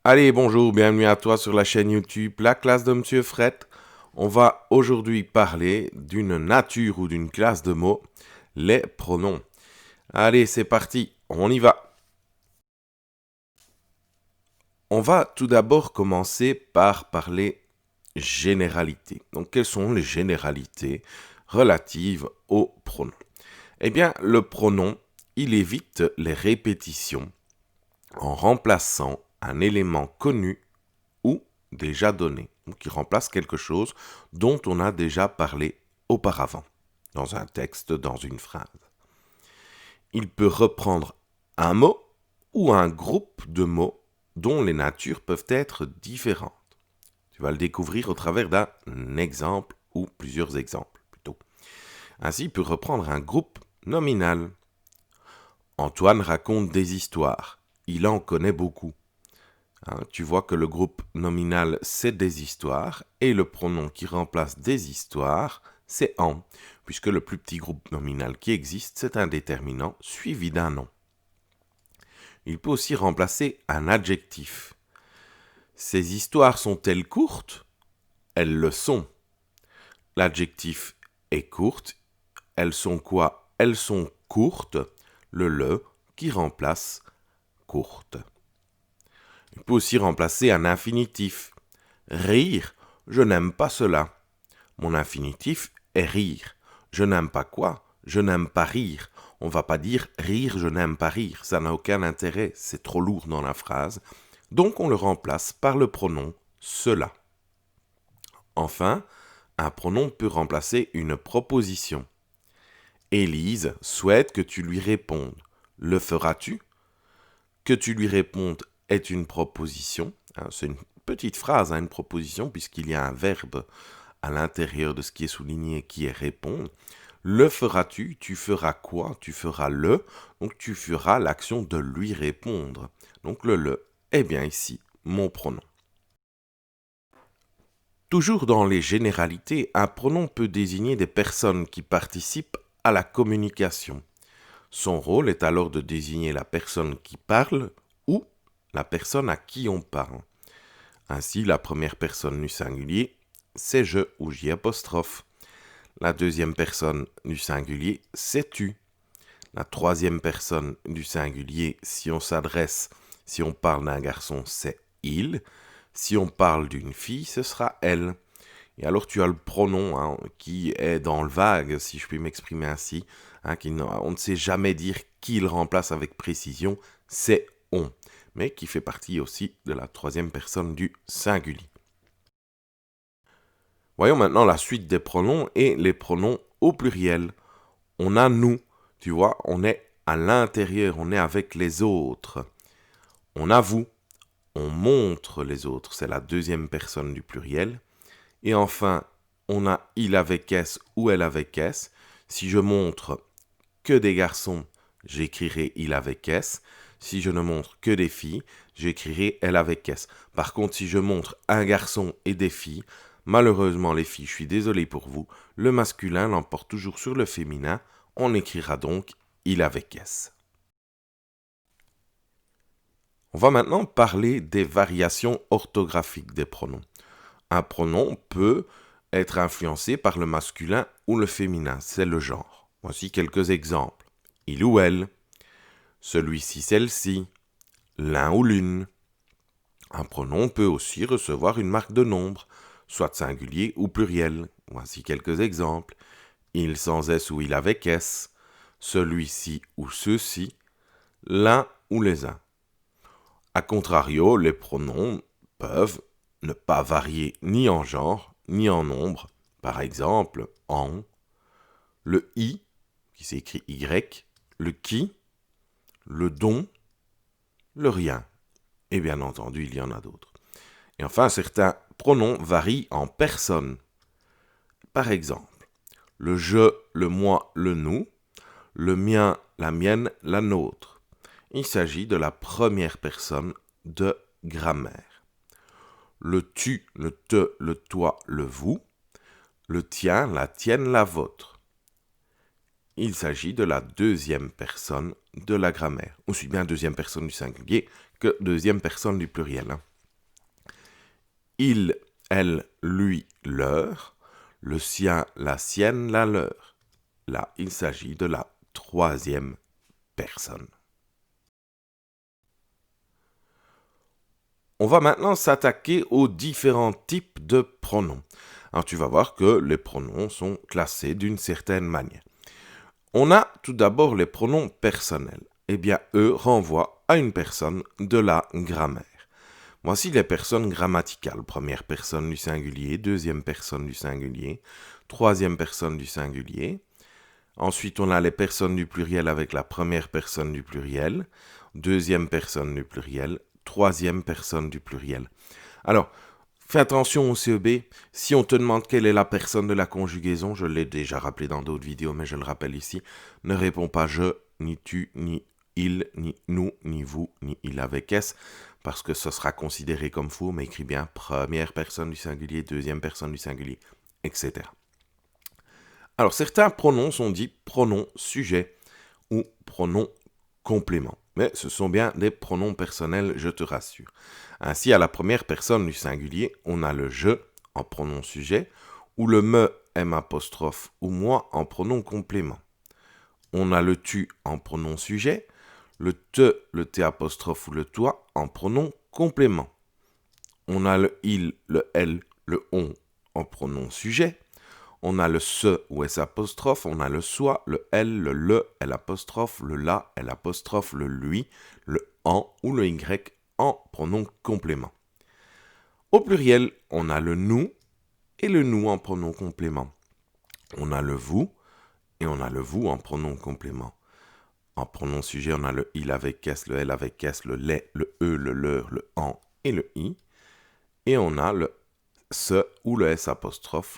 Allez, bonjour, bienvenue à toi sur la chaîne YouTube La classe de Monsieur Fred. On va aujourd'hui parler d'une nature ou d'une classe de mots, les pronoms. Allez, c'est parti, on y va. On va tout d'abord commencer par parler généralité. Donc, quelles sont les généralités relatives aux pronoms? Eh bien, le pronom, il évite les répétitions en remplaçant un élément connu ou déjà donné, donc qui remplace quelque chose dont on a déjà parlé auparavant, dans un texte, dans une phrase. Il peut reprendre un mot ou un groupe de mots dont les natures peuvent être différentes. Tu vas le découvrir au travers d'un exemple ou plusieurs exemples plutôt. Ainsi, il peut reprendre un groupe nominal. Antoine raconte des histoires. Il en connaît beaucoup. Tu vois que le groupe nominal, c'est des histoires, et le pronom qui remplace des histoires, c'est en, puisque le plus petit groupe nominal qui existe, c'est un déterminant suivi d'un nom. Il peut aussi remplacer un adjectif. Ces histoires sont-elles courtes? Elles le sont. L'adjectif est courte. Elles sont quoi? Elles sont courtes. Le qui remplace courte. Il peut aussi remplacer un infinitif. Rire, je n'aime pas cela. Mon infinitif est rire. Je n'aime pas quoi? Je n'aime pas rire. On va pas dire rire, je n'aime pas rire. Ça n'a aucun intérêt, c'est trop lourd dans la phrase. Donc on le remplace par le pronom cela. Enfin, un pronom peut remplacer une proposition. Élise souhaite que tu lui répondes. Le feras-tu? Que tu lui répondes est une proposition. C'est une petite phrase, une proposition, puisqu'il y a un verbe à l'intérieur de ce qui est souligné qui est répondre. Le feras-tu? Tu feras quoi? Tu feras le. Donc tu feras l'action de lui répondre. Donc le est bien ici mon pronom. Toujours dans les généralités, un pronom peut désigner des personnes qui participent à la communication. Son rôle est alors de désigner la personne qui parle ou la personne à qui on parle. Ainsi, la première personne du singulier, c'est je ou j'y apostrophe. La deuxième personne du singulier, c'est tu. La troisième personne du singulier, si on parle d'un garçon, c'est il. Si on parle d'une fille, ce sera elle. Et alors tu as le pronom qui est dans le vague, si je puis m'exprimer ainsi, on ne sait jamais dire qui il remplace avec précision, c'est on, mais qui fait partie aussi de la troisième personne du singulier. Voyons maintenant la suite des pronoms et les pronoms au pluriel. On a nous, tu vois, on est à l'intérieur, on est avec les autres. On a vous, on montre les autres, c'est la deuxième personne du pluriel. Et enfin, on a il avec S ou elle avec S. Si je montre que des garçons, j'écrirai il avec S. Si je ne montre que des filles, j'écrirai elle avec S. Par contre, si je montre un garçon et des filles, malheureusement les filles, je suis désolé pour vous, le masculin l'emporte toujours sur le féminin. On écrira donc il avec S. On va maintenant parler des variations orthographiques des pronoms. Un pronom peut être influencé par le masculin ou le féminin, c'est le genre. Voici quelques exemples. Il ou elle, celui-ci, celle-ci, l'un ou l'une. Un pronom peut aussi recevoir une marque de nombre, soit singulier ou pluriel. Voici quelques exemples. Il sans S ou il avec S, celui-ci ou ceux-ci, l'un ou les uns. A contrario, les pronoms peuvent ne pas varier ni en genre, ni en nombre. Par exemple, en, le i, qui s'écrit y, le qui, le don, le rien. Et bien entendu, il y en a d'autres. Et enfin, certains pronoms varient en personne. Par exemple, le je, le moi, le nous, le mien, la mienne, la nôtre. Il s'agit de la première personne de grammaire. Le tu, le te, le toi, le vous, le tien, la tienne, la vôtre. Il s'agit de la deuxième personne de la grammaire, aussi bien deuxième personne du singulier que deuxième personne du pluriel. il, elle, lui, leur, le sien, la sienne, la leur. Là, il s'agit de la troisième personne. On va maintenant s'attaquer aux différents types de pronoms. Alors tu vas voir que les pronoms sont classés d'une certaine manière. On a tout d'abord les pronoms personnels. Eh bien, eux renvoient à une personne de la grammaire. Voici les personnes grammaticales. Première personne du singulier, deuxième personne du singulier, troisième personne du singulier. Ensuite, on a les personnes du pluriel avec la première personne du pluriel, deuxième personne du pluriel, troisième personne du pluriel. Alors, fais attention au CEB. Si on te demande quelle est la personne de la conjugaison, je l'ai déjà rappelé dans d'autres vidéos, mais je le rappelle ici, ne réponds pas je, ni tu, ni il, ni nous, ni vous, ni il avec S, parce que ce sera considéré comme faux, mais écris bien première personne du singulier, deuxième personne du singulier, etc. Alors, certains pronoms sont dits pronoms sujets ou pronoms compléments. Mais ce sont bien des pronoms personnels, je te rassure. Ainsi, à la première personne du singulier, on a le je en pronom sujet ou le me, m', ou moi en pronom complément. On a le tu en pronom sujet, le te, le t' ou le toi en pronom complément. On a le il, le elle, le on en pronom sujet. On a le se ou s', on a le soi, le elle, le l', le la, le lui, le en ou le y en pronom complément. Au pluriel, on a le nous et le nous en pronom complément. On a le vous et on a le vous en pronom complément. En pronom sujet, on a le il avec s, le elle avec s, le les, le e, le leur, le en et le i. Et on a le se ou le s',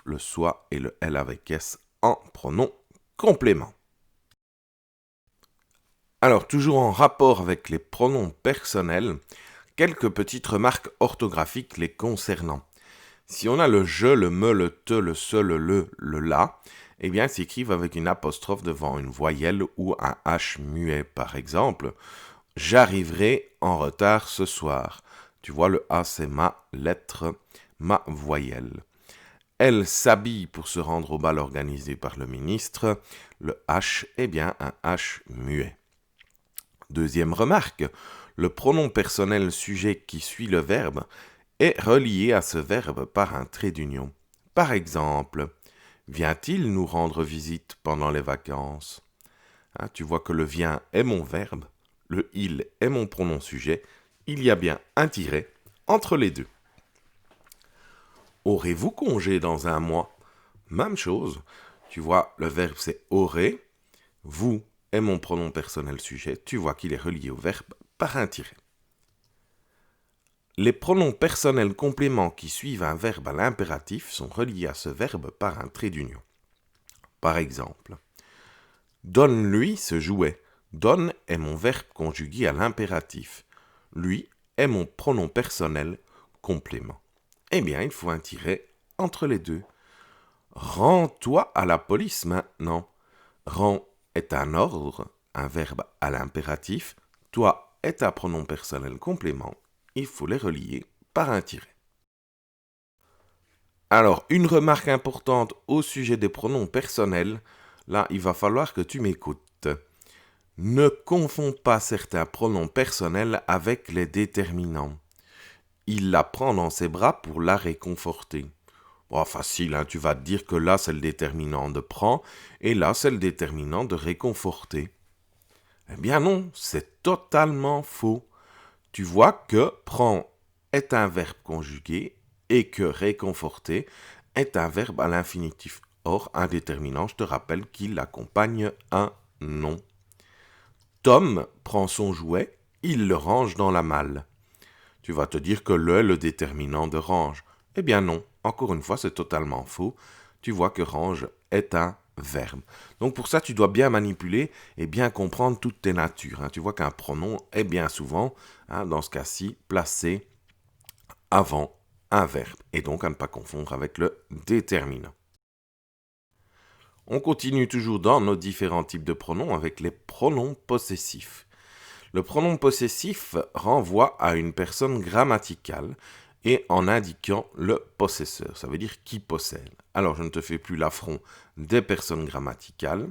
le soi et le l avec s en pronom complément. Alors, toujours en rapport avec les pronoms personnels, quelques petites remarques orthographiques les concernant. Si on a le je, le me, le te, le se, le la, eh bien, ils s'écrivent avec une apostrophe devant une voyelle ou un H muet. Par exemple, j'arriverai en retard ce soir. Tu vois, le A, c'est ma lettre, ma voyelle. Elle s'habille pour se rendre au bal organisé par le ministre. Le H est bien un H muet. Deuxième remarque, le pronom personnel sujet qui suit le verbe est relié à ce verbe par un trait d'union. Par exemple, vient-il nous rendre visite pendant les vacances ? Tu vois que le vient est mon verbe, le il est mon pronom sujet, il y a bien un tiret entre les deux. Aurez-vous congé dans un mois ? Même chose. Tu vois, le verbe c'est aurait. Vous est mon pronom personnel sujet. Tu vois qu'il est relié au verbe par un tiret. Les pronoms personnels compléments qui suivent un verbe à l'impératif sont reliés à ce verbe par un trait d'union. Par exemple, donne-lui ce jouet. Donne est mon verbe conjugué à l'impératif. Lui est mon pronom personnel complément. Eh bien, il faut un tiret entre les deux. Rends-toi à la police maintenant. Rends est un ordre, un verbe à l'impératif. Toi est un pronom personnel complément. Il faut les relier par un tiret. Alors, une remarque importante au sujet des pronoms personnels. Là, il va falloir que tu m'écoutes. Ne confonds pas certains pronoms personnels avec les déterminants. Il la prend dans ses bras pour la réconforter. Bon, facile, tu vas te dire que là, c'est le déterminant de prend et là, c'est le déterminant de réconforter. Eh bien non, c'est totalement faux. Tu vois que prend est un verbe conjugué et que réconforter est un verbe à l'infinitif. Or, un déterminant, je te rappelle qu'il accompagne un nom. Tom prend son jouet, il le range dans la malle. Tu vas te dire que le déterminant de range. Eh bien non, encore une fois, c'est totalement faux. Tu vois que range est un verbe. Donc pour ça, tu dois bien manipuler et bien comprendre toutes tes natures. Tu vois qu'un pronom est bien souvent, dans ce cas-ci, placé avant un verbe. Et donc à ne pas confondre avec le déterminant. On continue toujours dans nos différents types de pronoms avec les pronoms possessifs. Le pronom possessif renvoie à une personne grammaticale et en indiquant le possesseur, ça veut dire qui possède. Alors, je ne te fais plus l'affront des personnes grammaticales,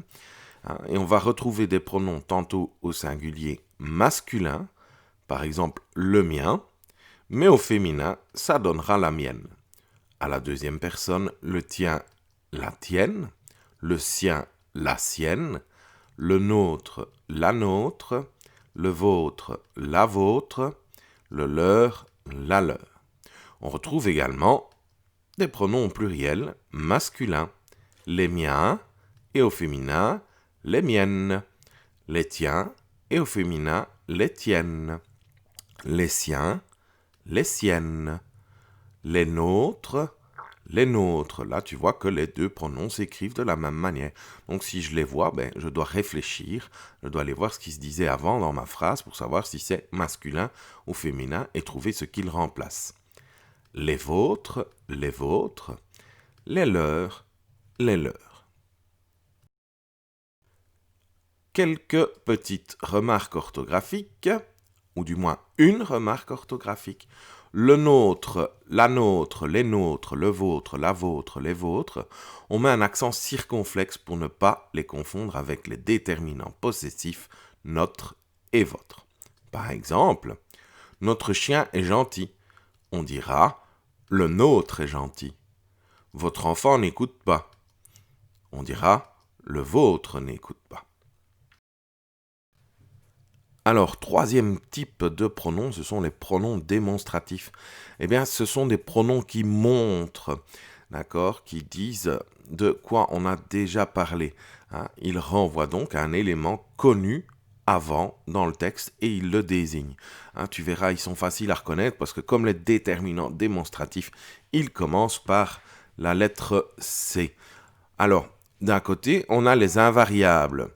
hein, et on va retrouver des pronoms tantôt au singulier masculin, par exemple le mien, mais au féminin, ça donnera la mienne. À la deuxième personne, le tien, la tienne, le sien, la sienne, le nôtre, la nôtre, le vôtre, la vôtre, le leur, la leur. On retrouve également des pronoms au pluriel masculins, les miens et au féminin, les miennes, les tiens et au féminin, les tiennes, les siens, les siennes, les nôtres, les nôtres. Là, tu vois que les deux pronoms s'écrivent de la même manière. Donc, si je les vois, je dois réfléchir, je dois aller voir ce qui se disait avant dans ma phrase pour savoir si c'est masculin ou féminin et trouver ce qu'il remplace. Les vôtres, les vôtres, les leurs, les leurs. Quelques petites remarques orthographiques, ou du moins une remarque orthographique. Le nôtre, la nôtre, les nôtres, le vôtre, la vôtre, les vôtres, on met un accent circonflexe pour ne pas les confondre avec les déterminants possessifs notre et votre. Par exemple, notre chien est gentil. On dira le nôtre est gentil. Votre enfant n'écoute pas. On dira le vôtre n'écoute pas. Alors, troisième type de pronoms, ce sont les pronoms démonstratifs. Eh bien, ce sont des pronoms qui montrent, d'accord, qui disent de quoi on a déjà parlé. Hein. Ils renvoient donc à un élément connu avant dans le texte et ils le désignent. Hein, tu verras, ils sont faciles à reconnaître parce que comme les déterminants démonstratifs, ils commencent par la lettre C. Alors, d'un côté, on a les invariables.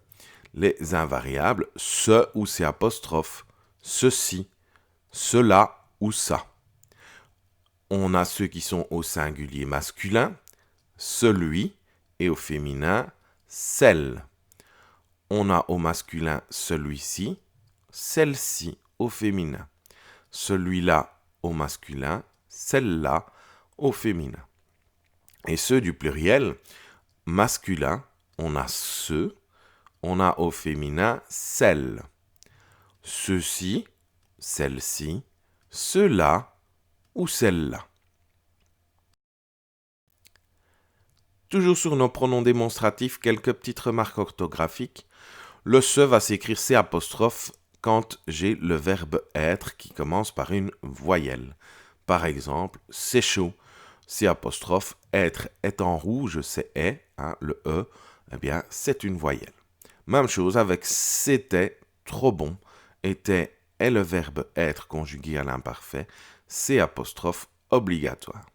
Les invariables, ce ou c'est apostrophe, ceci, cela ou ça. On a ceux qui sont au singulier masculin, celui, et au féminin, celle. On a au masculin celui-ci, celle-ci au féminin. Celui-là au masculin, celle-là au féminin. Et ceux du pluriel, masculin, on a ceux, on a au féminin celle. Ceux-ci, celle-ci, ceux-là ou celle-là. Toujours sur nos pronoms démonstratifs, quelques petites remarques orthographiques. Le se va s'écrire C' quand j'ai le verbe être qui commence par une voyelle. Par exemple, c'est chaud. C', être est en rouge, c'est est, hein, le E, eh bien, c'est une voyelle. Même chose avec c'était trop bon, était est le verbe être conjugué à l'imparfait, C' obligatoire.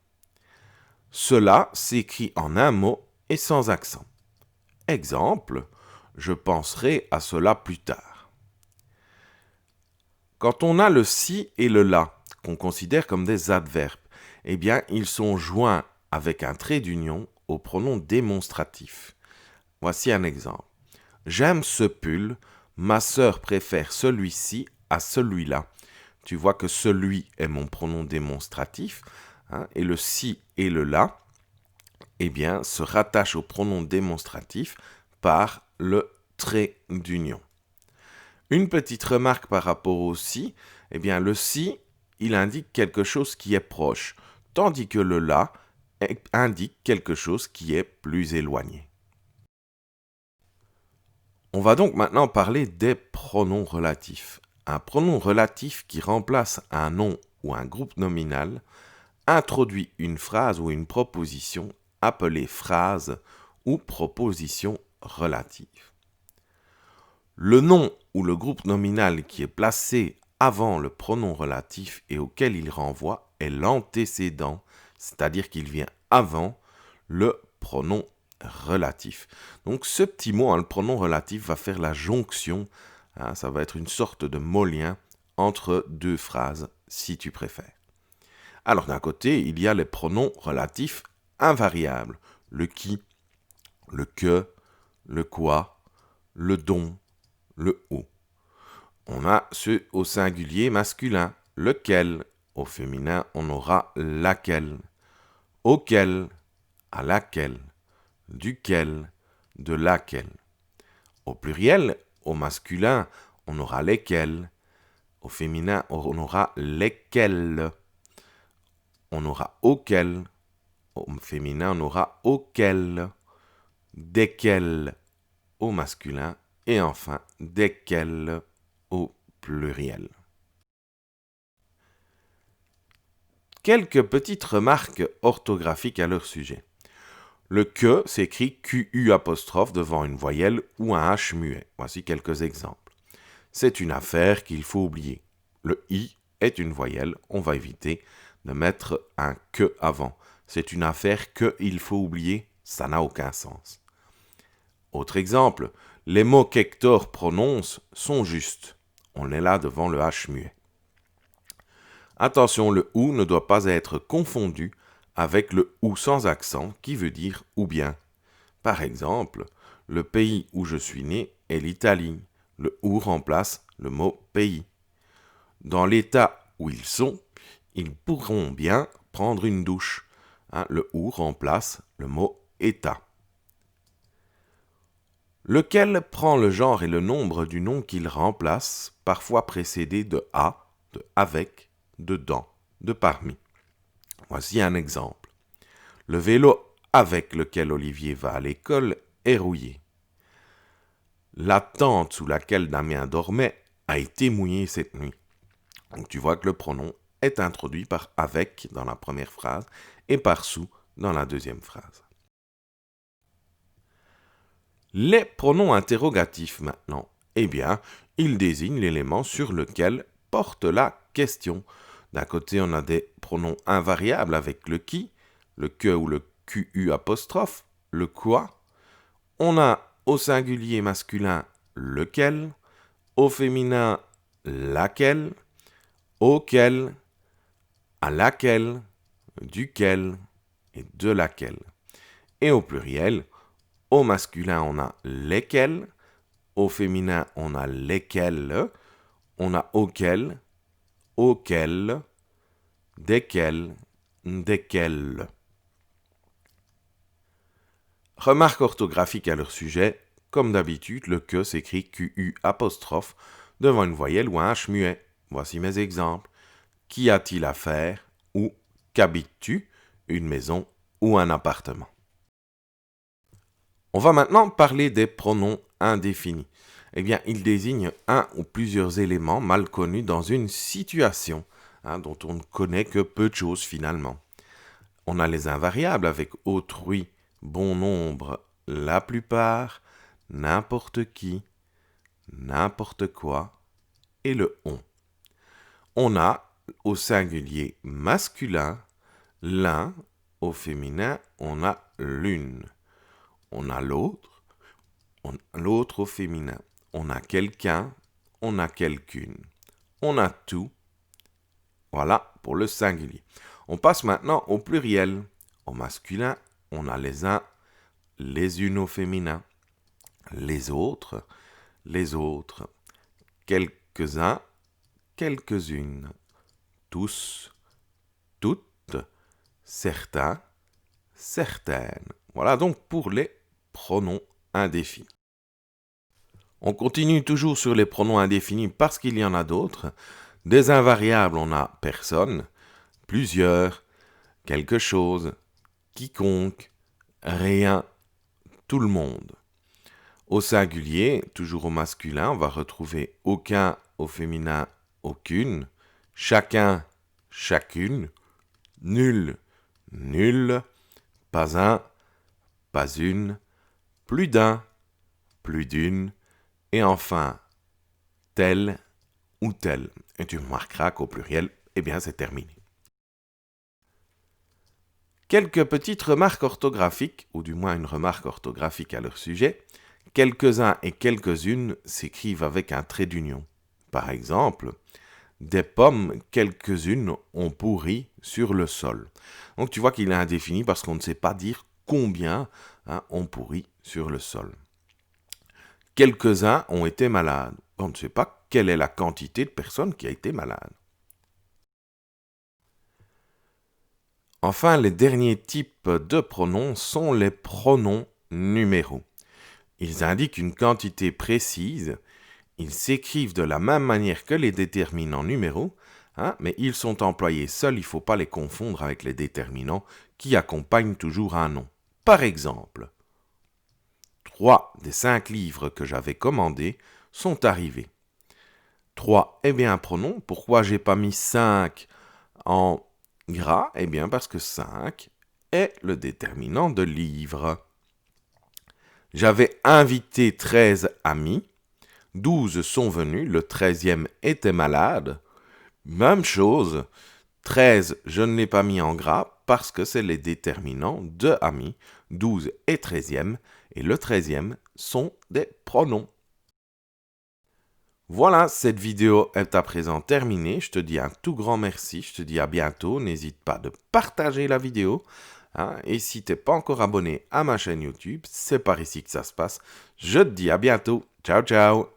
Cela s'écrit en un mot et sans accent. Exemple, je penserai à cela plus tard. Quand on a le si et le la, qu'on considère comme des adverbes, eh bien, ils sont joints avec un trait d'union au pronom démonstratif. Voici un exemple. J'aime ce pull, ma sœur préfère celui-ci à celui-là. Tu vois que celui est mon pronom démonstratif, hein, et le si et le la, eh bien, se rattachent au pronom démonstratif par le trait d'union. Une petite remarque par rapport au si, eh bien, le si, il indique quelque chose qui est proche, tandis que le la indique quelque chose qui est plus éloigné. On va donc maintenant parler des pronoms relatifs. Un pronom relatif qui remplace un nom ou un groupe nominal introduit une phrase ou une proposition appelée phrase ou proposition relative. Le nom ou le groupe nominal qui est placé avant le pronom relatif et auquel il renvoie est l'antécédent, c'est-à-dire qu'il vient avant le pronom relatif. Donc ce petit mot, le pronom relatif, va faire la jonction, ça va être une sorte de mot-lien entre deux phrases, si tu préfères. Alors d'un côté, il y a les pronoms relatifs invariables, le qui, le que, le quoi, le dont, le où. On a ceux au singulier masculin, lequel, Au féminin, on aura laquelle, auquel, à laquelle, duquel, de laquelle. Au pluriel, au masculin, on aura lesquels. Au féminin, on aura lesquels. On aura auquel. Au féminin, on aura auquel. Desquels au masculin. Et enfin, desquels au pluriel. Quelques petites remarques orthographiques à leur sujet. Le que s'écrit QU apostrophe devant une voyelle ou un H muet. Voici quelques exemples. C'est une affaire qu'il faut oublier. Le I est une voyelle, on va éviter de mettre un que avant. C'est une affaire qu'il faut oublier, ça n'a aucun sens. Autre exemple, les mots qu'Hector prononce sont justes. On est là devant le H muet. Attention, le OU ne doit pas être confondu avec le OU sans accent qui veut dire ou bien. Par exemple, le pays où je suis né est l'Italie. Le OU remplace le mot pays. Dans l'état où ils sont, ils pourront bien prendre une douche. Le OU remplace le mot état. Lequel prend le genre et le nombre du nom qu'il remplace, parfois précédé de à, de avec, de dans, de parmi. Voici un exemple. Le vélo avec lequel Olivier va à l'école est rouillé. La tente sous laquelle Damien dormait a été mouillée cette nuit. Donc tu vois que le pronom est introduit par avec dans la première phrase et par sous dans la deuxième phrase. Les pronoms interrogatifs maintenant, eh bien, ils désignent l'élément sur lequel porte la question. D'un côté, on a des pronoms invariables avec le qui, le que ou le QU apostrophe, le quoi. On a au singulier masculin lequel, au féminin laquelle, auquel, à laquelle, duquel et de laquelle. Et au pluriel, au masculin on a lesquels, au féminin on a lesquels, on a auquel, auquel, desquels, desquels. Remarque orthographique à leur sujet, comme d'habitude, le que s'écrit QU apostrophe devant une voyelle ou un H muet. Voici mes exemples. Qu'y a-t-il à faire ou qu'habites-tu, une maison ou un appartement. On va maintenant parler des pronoms indéfinis. Eh bien, ils désignent un ou plusieurs éléments mal connus dans une situation, dont on ne connaît que peu de choses finalement. On a les invariables avec autrui, bon nombre, la plupart, n'importe qui, n'importe quoi et le on. On a au singulier masculin l'un, au féminin on a l'une. On a l'autre au féminin. On a quelqu'un, on a quelqu'une. On a tout. Voilà pour le singulier. On passe maintenant au pluriel. Au masculin, on a les uns, les unes au féminin. Les autres, quelques-uns, quelques-unes. Tous, toutes, certains, certaines. Voilà donc pour les pronoms indéfinis. On continue toujours sur les pronoms indéfinis parce qu'il y en a d'autres. Des invariables, on a personne, plusieurs, quelque chose, quiconque, rien, tout le monde. Au singulier, toujours au masculin, on va retrouver aucun, au féminin, aucune, chacun, chacune, nul, nul, pas un, pas une, plus d'un, plus d'une, et enfin, tel ou tel. Et tu remarqueras qu'au pluriel, eh bien, c'est terminé. Quelques petites remarques orthographiques, ou du moins une remarque orthographique à leur sujet. Quelques-uns et quelques-unes s'écrivent avec un trait d'union. Par exemple, des pommes, quelques-unes ont pourri sur le sol. Donc tu vois qu'il est indéfini parce qu'on ne sait pas dire combien ont pourri sur le sol. Quelques-uns ont été malades. On ne sait pas quelle est la quantité de personnes qui a été malade. Enfin, les derniers types de pronoms sont les pronoms numéros. Ils indiquent une quantité précise. Ils s'écrivent de la même manière que les déterminants numéros, mais ils sont employés seuls, il ne faut pas les confondre avec les déterminants qui accompagnent toujours un nom. Par exemple, 3 des 5 livres que j'avais commandés sont arrivés. 3 est bien un pronom. Pourquoi j'ai pas mis 5 en gras? Eh bien parce que 5 est le déterminant de livre. J'avais invité 13 amis. 12 sont venus, le 13e était malade. Même chose, 13, je ne l'ai pas mis en gras parce que c'est les déterminants de amis. 12 et 13e, et le 13e sont des pronoms. Voilà, cette vidéo est à présent terminée. Je te dis un tout grand merci. Je te dis à bientôt. N'hésite pas de partager la vidéo. Et si tu n'es pas encore abonné à ma chaîne YouTube, c'est par ici que ça se passe. Je te dis à bientôt. Ciao, ciao.